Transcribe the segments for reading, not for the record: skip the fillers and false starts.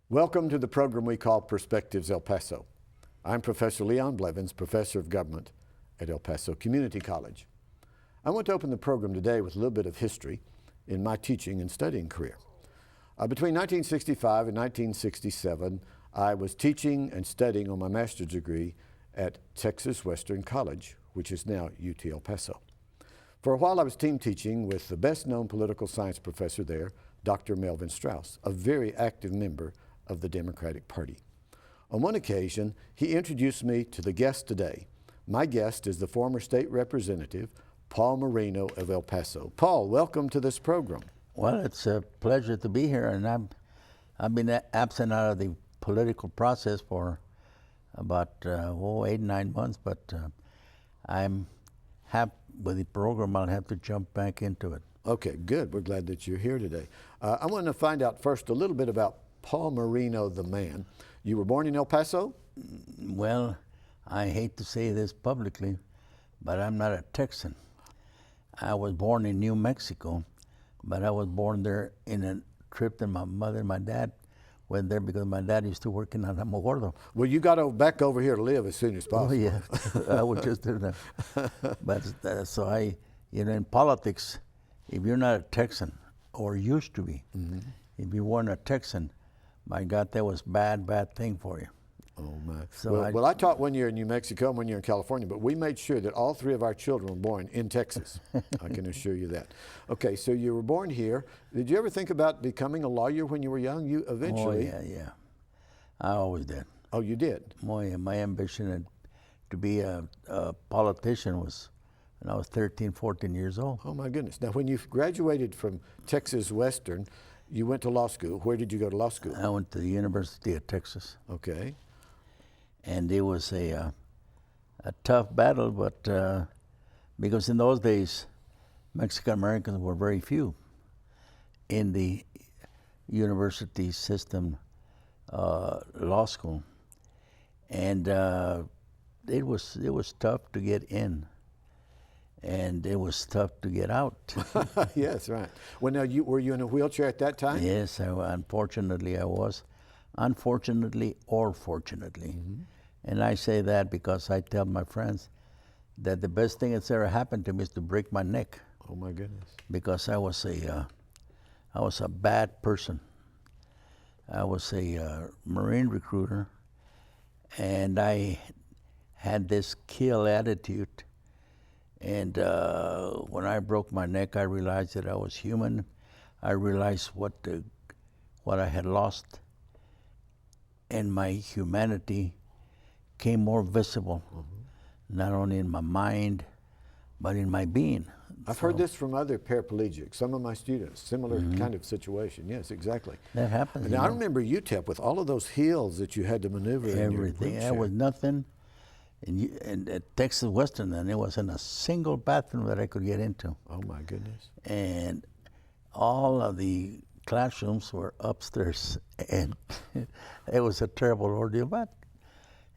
Welcome to the program we call Perspectives El Paso. I'm Professor Leon Blevins, Professor of Government at El Paso Community College. I want to open the program today with a little bit of history in my teaching and studying career. Between 1965 and 1967, I was teaching and studying on my master's degree at Texas Western College, which is now UT El Paso. For a while I was team teaching with the best known political science professor there, Dr. Melvin Strauss, a very active member of the Democratic Party. On one occasion, he introduced me to the guest today. My guest is the former state representative, Paul Moreno of El Paso. Paul, welcome to this program. Well, it's a pleasure to be here, and I've been absent out of the political process for about 8-9 months, but I'm happy with the program. I'll have to jump back into it. Okay, good. We're glad that you're here today. I want to find out first a little bit about Paul Moreno, the man. You were born in El Paso? Well, I hate to say this publicly, but I'm not a Texan. I was born in New Mexico, but I was born there in a trip that my mother and my dad went there because my dad used to work in Alamogordo. Well, you got back over here to live as soon as possible. Oh, yeah. I was just there now. But so in politics, if you're not a Texan, or used to be, if you weren't a Texan, my God, that was bad thing for you. Oh, my. So I taught 1 year in New Mexico and 1 year in California, but we made sure that all 3 of our children were born in Texas. I can assure you that. Okay, so you were born here. Did you ever think about becoming a lawyer when you were young? You eventually... Oh, yeah. I always did. Oh, you did? Oh, yeah. My ambition to be a politician was when I was 13, 14 years old. Oh, my goodness. Now, when you graduated from Texas Western, you went to law school. Where did you go to law school? I went to the University of Texas. Okay. And it was a tough battle, but because in those days, Mexican Americans were very few in the university system, law school, and it was tough to get in, and it was tough to get out. Yes, right. Well, now, were you in a wheelchair at that time? Yes, unfortunately I was. Unfortunately or fortunately. And I say that because I tell my friends that the best thing that's ever happened to me is to break my neck. Oh, my goodness. Because I was a bad person. I was a Marine recruiter, and I had this kill attitude. And when I broke my neck, I realized that I was human. I realized what I had lost, and my humanity came more visible, not only in my mind, but in my being. I've heard this from other paraplegics, some of my students, similar kind of situation. Yes, exactly. That happens. Now, I remember UTEP with all of those hills that you had to maneuver in your Everything. wheelchair. There was nothing. And at Texas Western, then there wasn't a single bathroom that I could get into. Oh, my goodness. And all of the classrooms were upstairs, and it was a terrible ordeal, but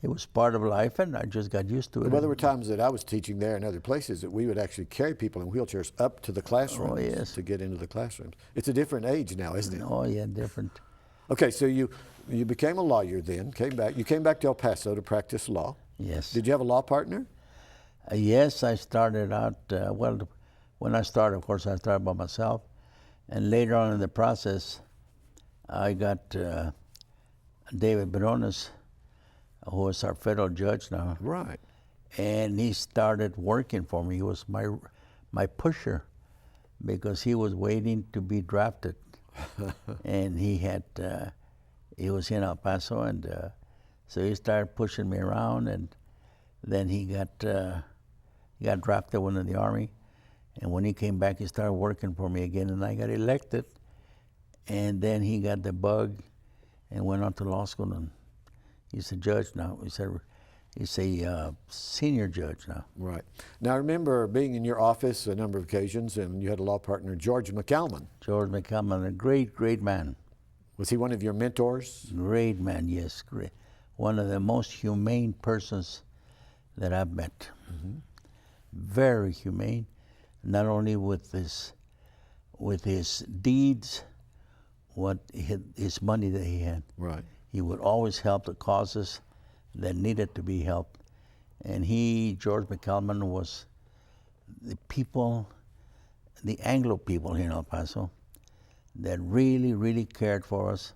it was part of life, and I just got used to it. Well, there were times that I was teaching there and other places that we would actually carry people in wheelchairs up to the classrooms to get into the classrooms. It's a different age now, isn't it? Oh, yeah, different. Okay, so you became a lawyer then, came back. You came back to El Paso to practice law. Yes. Did you have a law partner? Yes, I started out, when I started, of course, I started by myself. And later on in the process, I got David Briones, who is our federal judge now. Right. And he started working for me. He was my pusher because he was waiting to be drafted. And he was in El Paso, and so he started pushing me around, and then he got drafted into the Army. And when he came back, he started working for me again, and I got elected. And then he got the bug and went on to law school, and he's a judge now. He's a senior judge now. Right. Now, I remember being in your office a number of occasions, and you had a law partner, George McCalman. George McCalman, a great man. Was he one of your mentors? Great man, yes. Great. One of the most humane persons that I've met. Very humane, not only with his deeds, his money that he had. Right. He would always help the causes that needed to be helped. And George McCalman, was the people, the Anglo people here in El Paso, that really, really cared for us.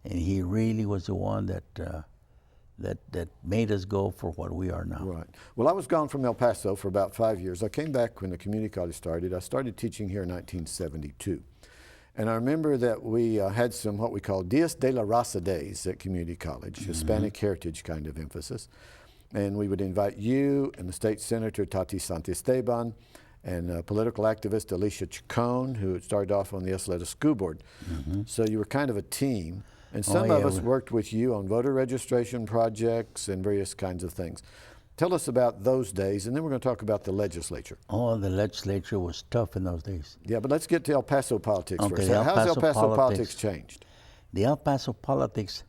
And he really was the one that made us go for what we are now. Right. Well, I was gone from El Paso for about 5 years. I came back when the community college started. I started teaching here in 1972. And I remember that we had some what we call Dias de la Raza days at community college, Hispanic heritage kind of emphasis. And we would invite you and the state senator, Tati Santiesteban, and political activist Alicia Chacon, who started off on the Ysleta School Board. So you were kind of a team. And some of us worked with you on voter registration projects and various kinds of things. Tell us about those days, and then we're going to talk about the legislature. Oh, the legislature was tough in those days. Yeah, but let's get to El Paso politics first. El How's El Paso Paso politics changed? The El Paso politics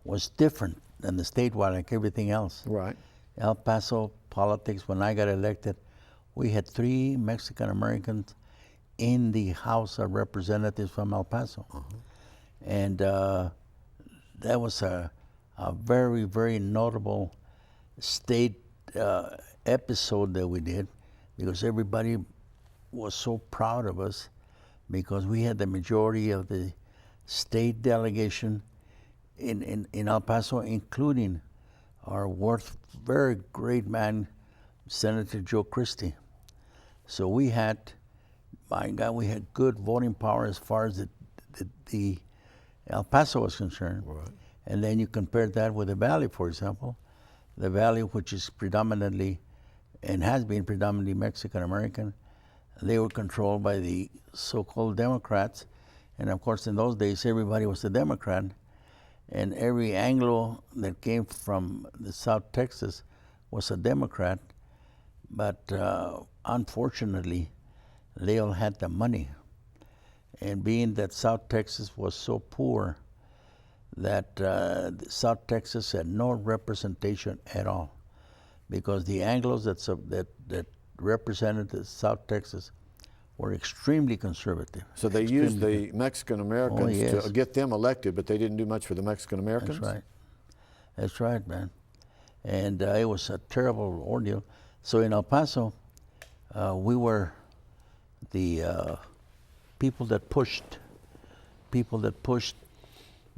was different than the statewide, like everything else. Right. El Paso politics, when I got elected, we had 3 Mexican Americans in the House of Representatives from El Paso. And that was a very, very notable state episode that we did, because everybody was so proud of us, because we had the majority of the state delegation in El Paso, including our very great man, Senator Joe Christie. So we had, my God, we had good voting power as far as the El Paso was concerned. Right. And then you compare that with the Valley, for example. The Valley, which is predominantly, and has been predominantly Mexican-American, they were controlled by the so-called Democrats. And of course, in those days, everybody was a Democrat. And every Anglo that came from the South Texas was a Democrat. But unfortunately, they all had the money. And being that South Texas was so poor, that South Texas had no representation at all, because the Anglos that represented the South Texas were extremely conservative. So they used the Mexican Americans to get them elected, but they didn't do much for the Mexican Americans? That's right. That's right, man. And it was a terrible ordeal. So in El Paso, we were the people that pushed,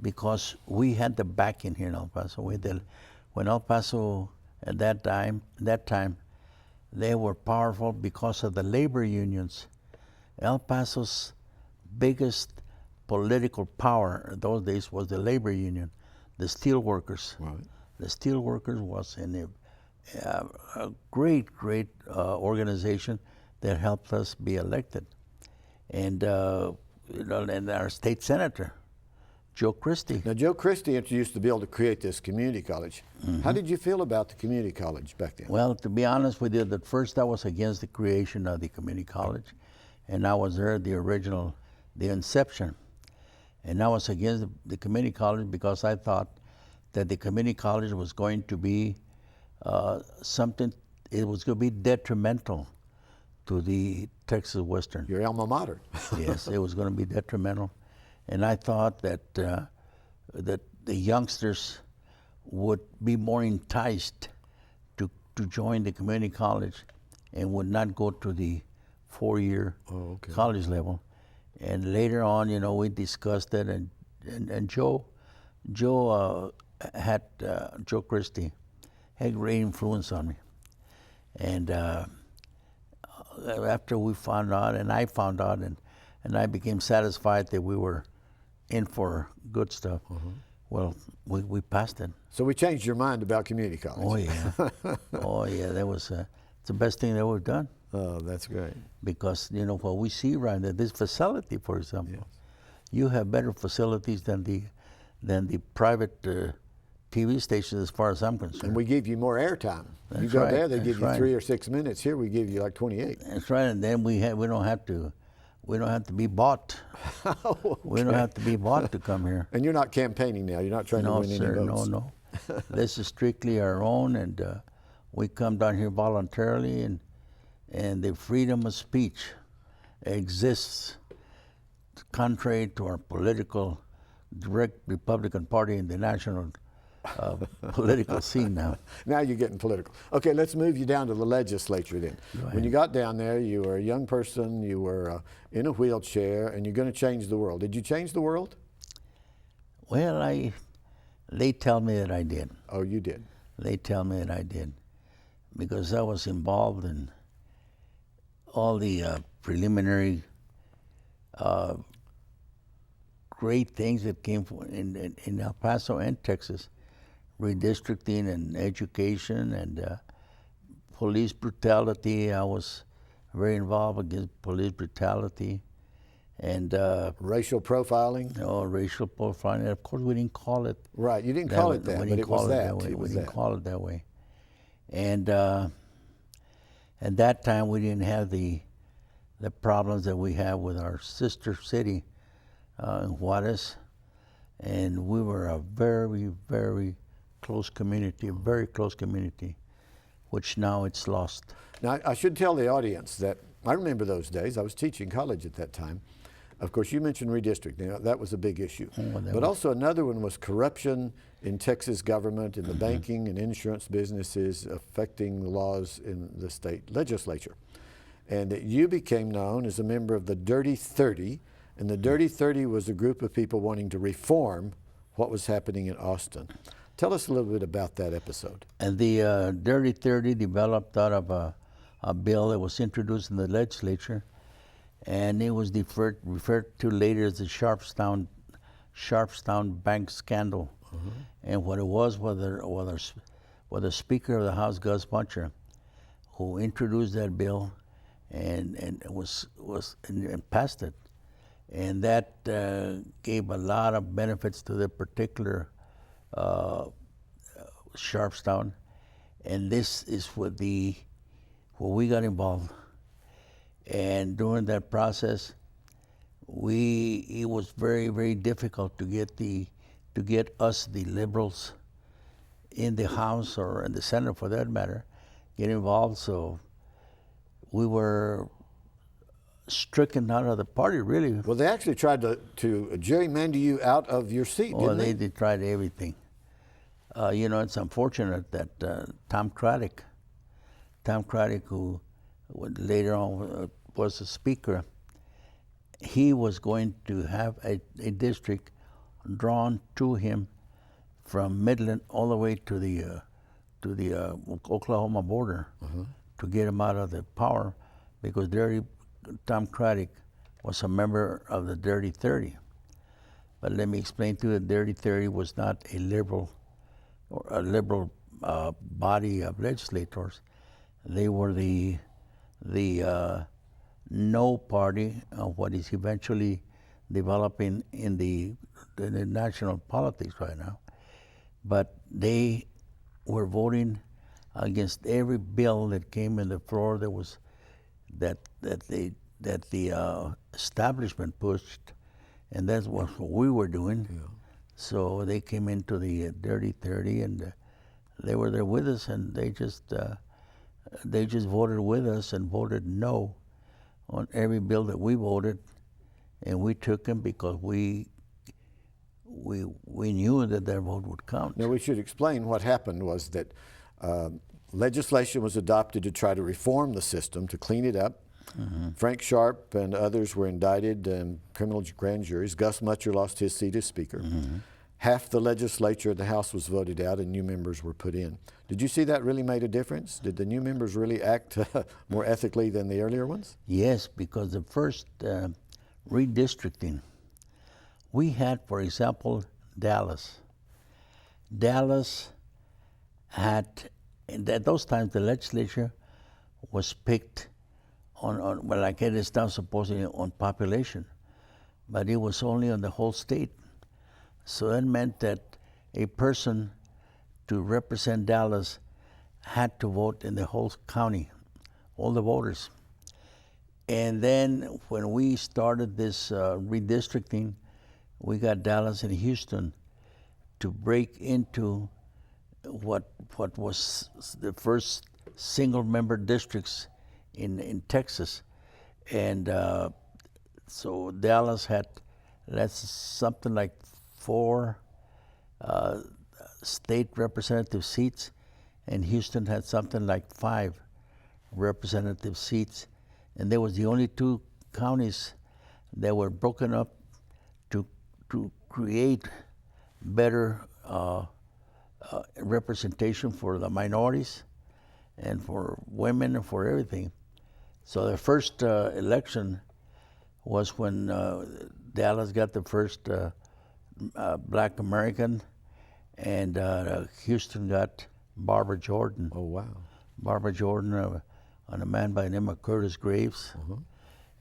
because we had the backing here in El Paso. When El Paso at that time, they were powerful because of the labor unions. El Paso's biggest political power in those days was the labor union, the steel workers. Right. The steel workers was in a great organization that helped us be elected. And and our state senator, Joe Christie. Now, Joe Christie introduced the bill to create this community college. How did you feel about the community college back then? Well, to be honest with you, at first I was against the creation of the community college, and I was there at the inception. And I was against the community college because I thought that the community college was going to be something, it was going to be detrimental to the Texas Western. Your alma mater. Yes, it was going to be detrimental. And I thought that that the youngsters would be more enticed to join the community college and would not go to the 4-year college level. And later on, we discussed it, and Joe Christie had great influence on me. And after we found out, and I found out, and I became satisfied that we were in for good stuff. Well, we passed it. So we changed your mind about community college. Oh yeah, oh yeah. That was it's the best thing that we've done. Oh, that's great. Because what we see right there, this facility, for example, you have better facilities than the private TV stations, as far as I'm concerned. And we give you more airtime. You go there, they give you 3 or 6 minutes. Here, we give you like 28. That's right, and then we don't have to be bought. We don't have to be bought to come here. And you're not campaigning now. You're not trying to win any votes. No. This is strictly our own, and we come down here voluntarily, and the freedom of speech exists contrary to our direct Republican Party in the national political scene now. Now you're getting political. Okay, let's move you down to the legislature then. When you got down there, you were a young person, you were in a wheelchair, and you're going to change the world. Did you change the world? Well, they tell me that I did. Oh, you did? They tell me that I did, because I was involved in all the preliminary great things that came in El Paso and Texas, redistricting and education and police brutality. I was very involved against police brutality and racial profiling. Racial profiling. Of course, we didn't call it. Right, you didn't call it that, but it was that. We didn't call it that way. And at that time, we didn't have the problems that we have with our sister city in Juarez, and we were a very, very close community, which now it's lost. Now, I should tell the audience that I remember those days. I was teaching college at that time. Of course, you mentioned redistricting. That was a big issue. But also another one was corruption in Texas government, in the banking and insurance businesses, affecting the laws in the state legislature. And that you became known as a member of the Dirty 30, and the Dirty 30 was a group of people wanting to reform what was happening in Austin. Tell us a little bit about that episode. And the Dirty 30 developed out of a bill that was introduced in the legislature, and it was referred to later as the Sharpstown Bank scandal. And what it was the Speaker of the House, Gus Buncher, who introduced that bill and passed it. And that gave a lot of benefits to the particular Sharpstown. And this is where we got involved. And during that process, it was very, very difficult to get us, the liberals, in the House or in the Senate, for that matter, get involved. So we were stricken out of the party, really. Well, they actually tried to gerrymander you out of your seat, didn't they? They tried everything. It's unfortunate that Tom Craddock, who later on was the Speaker, he was going to have a district drawn to him from Midland all the way to the Oklahoma border to get him out of the power, because Tom Craddock was a member of the Dirty 30. But let me explain to you, the Dirty 30 was not a liberal body of legislators. They were the no party of what is eventually developing in the national politics right now. But they were voting against every bill that came in the floor that the establishment pushed, and that's what we were doing. Yeah. So they came into the Dirty 30, and they were there with us, and they just voted with us and voted no on every bill that we voted, and we took them because we knew that their vote would count. Now we should explain what happened was that legislation was adopted to try to reform the system, to clean it up. Frank Sharp and others were indicted in criminal grand juries. Gus Mutcher lost his seat as Speaker. Half the legislature of the House was voted out and new members were put in. Did you see that really made a difference? Did the new members really act more ethically than the earlier ones? Yes, because the first redistricting, we had, for example, Dallas. Dallas had, at those times, the legislature was picked on well, like it is now supposedly on population, but it was only on the whole state. So that meant that a person to represent Dallas had to vote in the whole county, all the voters. And then when we started this redistricting, we got Dallas and Houston to break into what was the first single-member districts in Texas. And so Dallas had something like 4 state representative seats, and Houston had something like 5 representative seats, and there was the only 2 counties that were broken up to create better representation for the minorities and for women and for everything. So the first election was when Dallas got the first Black American, and Houston got Barbara Jordan. Oh, wow. Barbara Jordan, and a man by the name of Curtis Graves.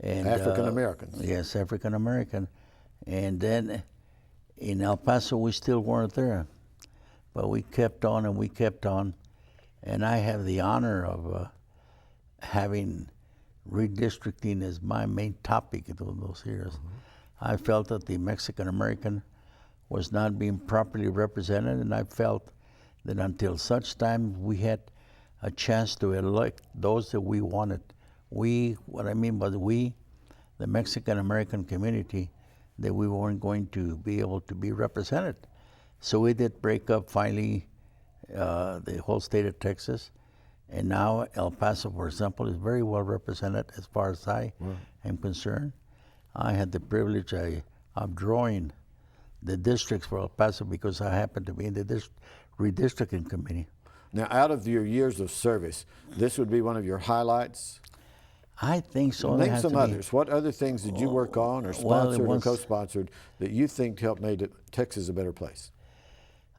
And African Americans. Yes, African American. And then in El Paso, we still weren't there. But we kept on and we kept on. And I have the honor of having redistricting as my main topic in those years. I felt that the Mexican American was not being properly represented, and I felt that until such time we had a chance to elect those that we wanted. What I mean by we, the Mexican American community, that we weren't going to be able to be represented. So we did break up finally the whole state of Texas, and now El Paso, for example, is very well represented as far as I am concerned. I had the privilege of drawing the districts for El Paso because I happened to be in the redistricting committee. Now, out of your years of service, this would be one of your highlights? I think so. Name some others. What other things did you work on or sponsored or co-sponsored that you think helped make Texas a better place?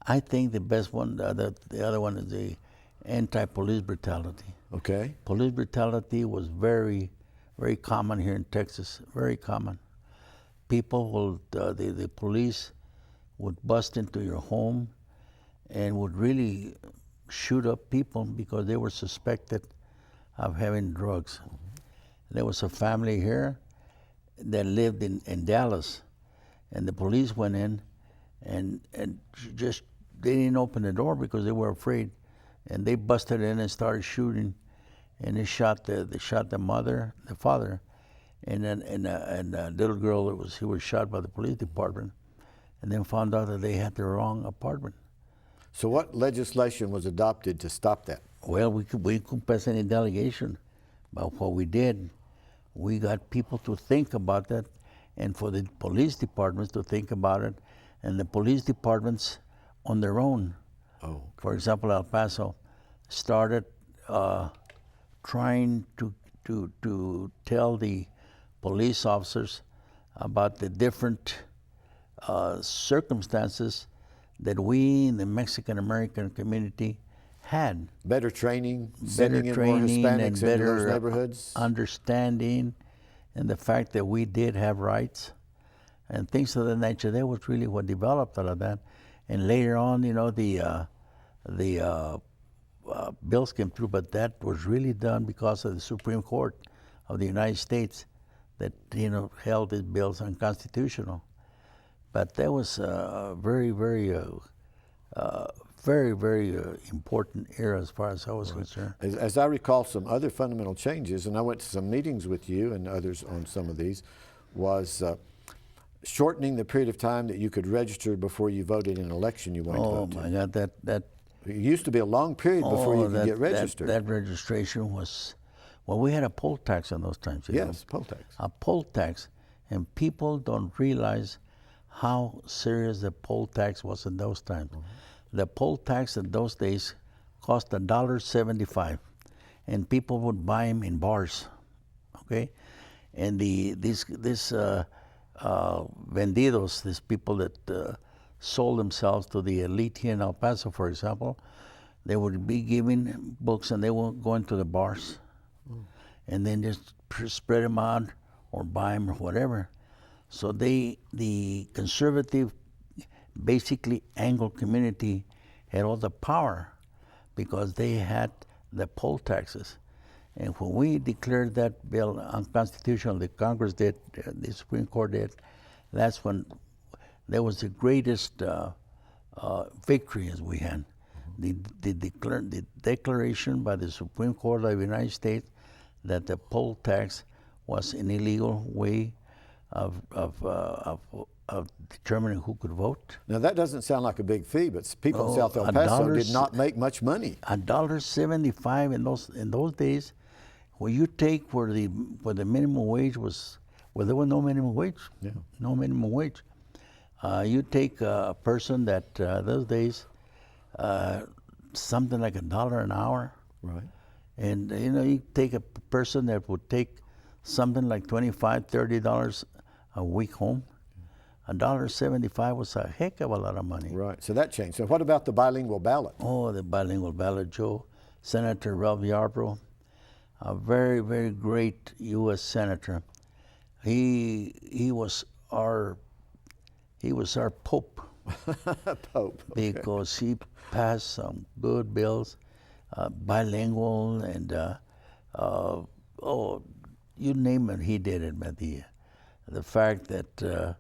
I think the best one, the other one is the anti-police brutality. Okay. Police brutality was very, very common here in Texas, very common. People will, the police would bust into your home and would really shoot up people because they were suspected of having drugs. There was a family here that lived in Dallas, and the police went in and just, they didn't open the door because they were afraid, and they busted in and started shooting, and they shot the mother, the father, and a little girl who was shot by the police department, and then found out that they had the wrong apartment. So what legislation was adopted to stop that? Well, we couldn't pass any delegation, but what we did, we got people to think about that, and for the police departments to think about it, and the police departments on their own. Oh, okay. For example, El Paso started trying to tell the police officers about the different circumstances that we in the Mexican American community had. Better training, sending in more Hispanics into those neighborhoods? Understanding, and the fact that we did have rights and things of that nature. That was really what developed out of that. And later on, you know, the bills came through, but that was really done because of the Supreme Court of the United States that, you know, held these bills unconstitutional. But that was very, very important era as far as I was concerned. As I recall, some other fundamental changes, and I went to some meetings with you and others on some of these, was shortening the period of time that you could register before you voted in an election you wanted to vote Oh my God, that it used to be a long period before you could get registered. That registration was, well, we had a poll tax in those times. Yes, poll tax. A poll tax, and people don't realize how serious the poll tax was in those times. The poll tax in those days cost $1.75, and people would buy them in bars, okay? And these vendidos, these people that sold themselves to the elite here in El Paso, for example, they would be giving books and they would go into the bars and then just spread them out or buy them or whatever. So the conservative, basically Anglo community had all the power because they had the poll taxes. And when we declared that bill unconstitutional, the Congress did, the Supreme Court did, that's when there was the greatest victory as we had. The declaration by the Supreme Court of the United States that the poll tax was an illegal way of determining who could vote. Now that doesn't sound like a big fee, but people in South El a Paso dollar did not make much money. $1.75 in those days. Where you take where the minimum wage was, well, there was no minimum wage. Yeah. No minimum wage. You take a person that those days, something like $1 an hour. Right. And you take a person that would take something like $25, $30 a week home. $1.75 was a heck of a lot of money. Right. So that changed. So what about the bilingual ballot? Oh, the bilingual ballot, Joe. Senator Ralph Yarbrough, a very, very great U.S. senator. He was our pope. Pope. Okay. Because he passed some good bills, bilingual and you name it, he did it. But the fact that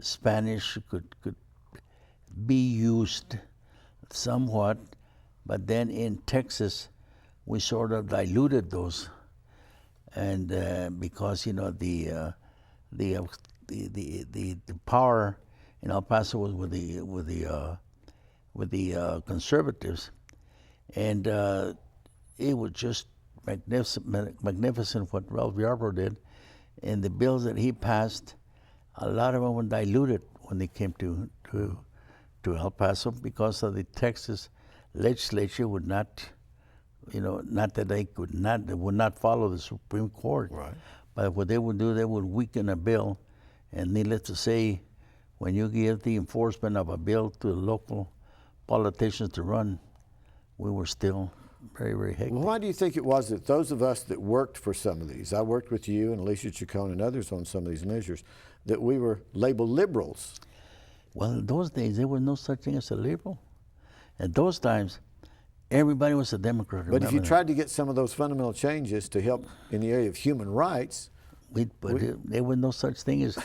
Spanish could be used somewhat, but then in Texas we sort of diluted those, and because the power in El Paso was with the conservatives, and it was just magnificent what Ralph Yarbrough did, and the bills that he passed. A lot of them were diluted when they came to El Paso because of the Texas legislature would not, not that they would not follow the Supreme Court. Right. But what they would do, they would weaken a bill, and needless to say, when you give the enforcement of a bill to the local politicians to run, we were still very, very hectic. Well, why do you think it was that those of us that worked for some of these, I worked with you and Alicia Chacon and others on some of these measures, that we were labeled liberals? Well, in those days, there was no such thing as a liberal. At those times, everybody was a Democrat. But if you tried to get some of those fundamental changes to help in the area of human rights, there was no such thing as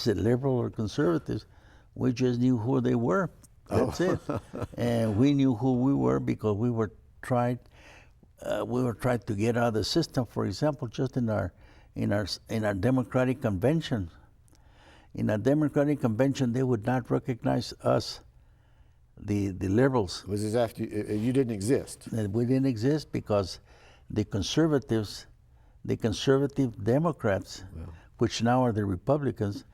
a liberal or conservatives. We just knew who they were. That's it. And we knew who we were because we were tried to get out of the system. For example, just in our Democratic convention. In a Democratic convention, they would not recognize us, the liberals. Was this after you didn't exist? We didn't exist because the conservative Democrats, which now are the Republicans,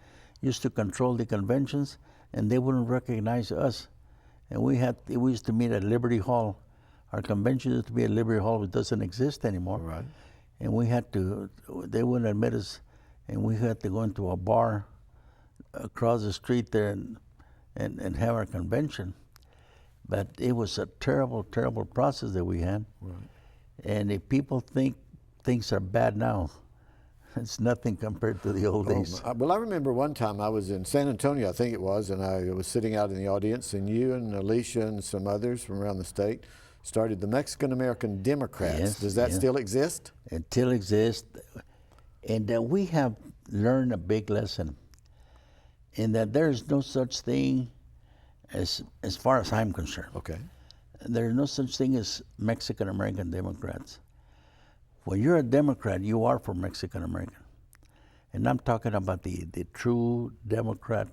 used to control the conventions, and they wouldn't recognize us. And we used to meet at Liberty Hall. Our convention used to be at Liberty Hall, which doesn't exist anymore. Right. And they wouldn't admit us, and we had to go into a bar across the street there and have our convention. But it was a terrible, terrible process that we had. Right. And if people think things are bad now, it's nothing compared to the old days. Well, I remember one time I was in San Antonio, I think it was, and I was sitting out in the audience, and you and Alicia and some others from around the state started the Mexican-American Democrats. Yes, Does that still exist? It still exists. And we have learned a big lesson in that there is no such thing as far as I'm concerned. Okay. There is no such thing as Mexican-American Democrats. When you're a Democrat, you are for Mexican-American. And I'm talking about the true Democrat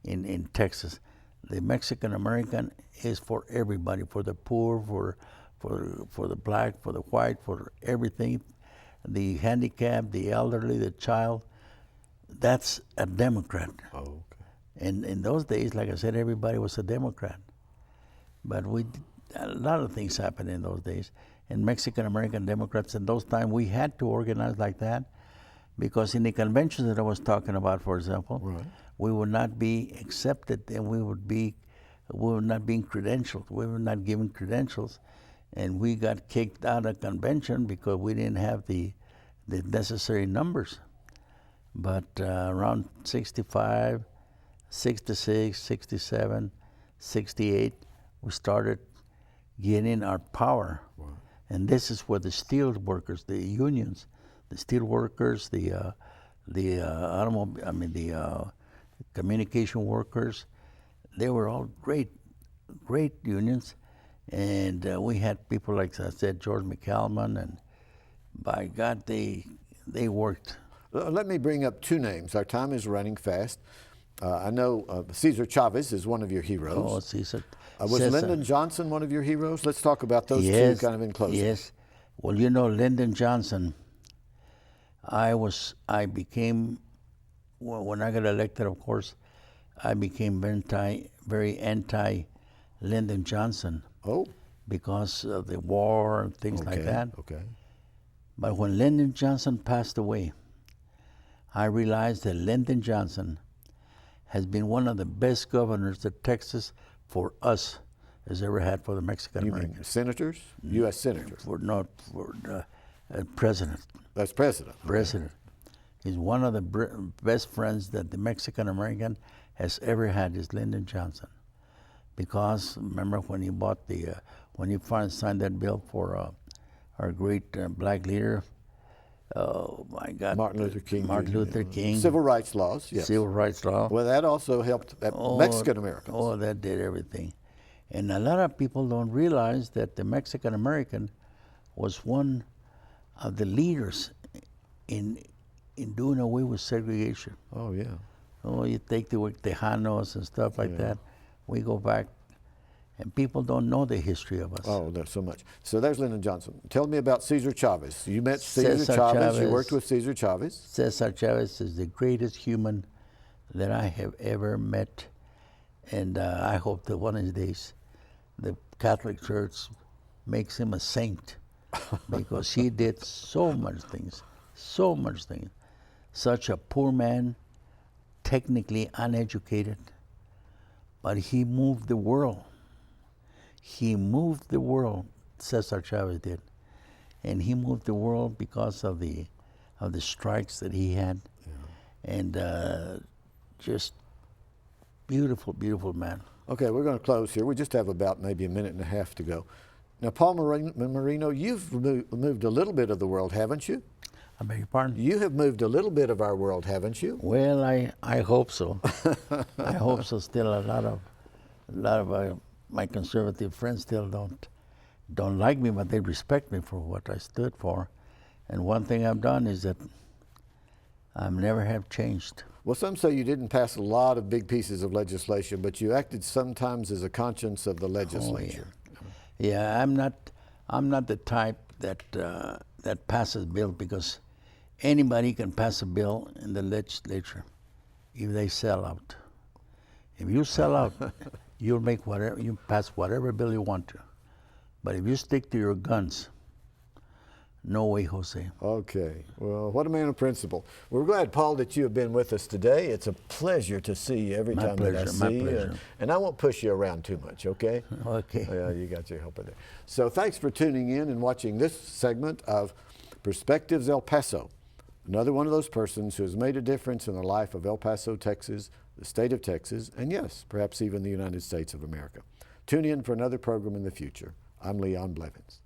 in Texas. The Mexican-American is for everybody, for the poor, for the black, for the white, for everything. The handicapped, the elderly, the child. That's a Democrat. Oh, okay. And in those days, like I said, everybody was a Democrat. But a lot of things happened in those days. And Mexican-American Democrats in those times, we had to organize like that because in the conventions that I was talking about, for example, right, we would not be accepted and we were not being credentialed. We were not given credentials. And we got kicked out of convention because we didn't have the necessary numbers. But around 65, 66, 67, 68, we started getting our power. Wow. And this is where the steel workers, the unions, the steel workers, the communication workers, they were all great unions. And we had people like I said, George McCalman, and by God, they worked. Let me bring up two names. Our time is running fast. I know Cesar Chavez is one of your heroes. Oh, Cesar. Was Cesar. Lyndon Johnson one of your heroes? Let's talk about those Yes, two kind of in closing. Yes. Well, you know, Lyndon Johnson, I became, well, when I got elected, of course, I became very anti Lyndon Johnson Oh, because of the war and things like that. Okay. But when Lyndon Johnson passed away, I realized that Lyndon Johnson has been one of the best governors that Texas, for us, has ever had for the Mexican You Americans. mean senators? U.S. senators. For president. That's president. Okay. President. He's one of the best friends that the Mexican American has ever had is Lyndon Johnson. Because remember when he bought when he finally signed that bill for our great black leader, oh my God. Martin Luther King. Martin Luther King. Civil rights laws, yes. Civil rights law. Well, that also helped Mexican Americans. Oh, that did everything. And a lot of people don't realize that the Mexican American was one of the leaders in doing away with segregation. Oh, yeah. Oh, you take the Tejanos and stuff like that. We go back, and people don't know the history of us. Oh, there's so much. So there's Lyndon Johnson. Tell me about Cesar Chavez. You met Cesar Chavez. You worked with Cesar Chavez. Cesar Chavez is the greatest human that I have ever met. And I hope that one of these days the Catholic Church makes him a saint because he did so much things. Such a poor man, technically uneducated, but he moved the world. He moved the world, Cesar Chavez did. And he moved the world because of the strikes that he had. Yeah. And just beautiful, beautiful man. Okay, we're going to close here. We just have about maybe a minute and a half to go. Now, Paul Moreno, you've moved a little bit of the world, haven't you? I beg your pardon? You have moved a little bit of our world, haven't you? Well, I hope so. I hope so. Still, a lot of my conservative friends still don't like me, but they respect me for what I stood for. And one thing I've done is that I never have changed. Well, some say you didn't pass a lot of big pieces of legislation, but you acted sometimes as a conscience of the legislature. Oh, yeah, I'm not the type that passes bills because anybody can pass a bill in the legislature if they sell out. If you sell out, you pass whatever bill you want to. But if you stick to your guns, no way, Jose. Okay. Well, what a man of principle. We're glad, Paul, that you have been with us today. It's a pleasure to see you every time that I see you. And I won't push you around too much, okay? Okay. Yeah, you got your help in there. So thanks for tuning in and watching this segment of Perspectives El Paso. Another one of those persons who has made a difference in the life of El Paso, Texas, the state of Texas, and yes, perhaps even the United States of America. Tune in for another program in the future. I'm Leon Blevins.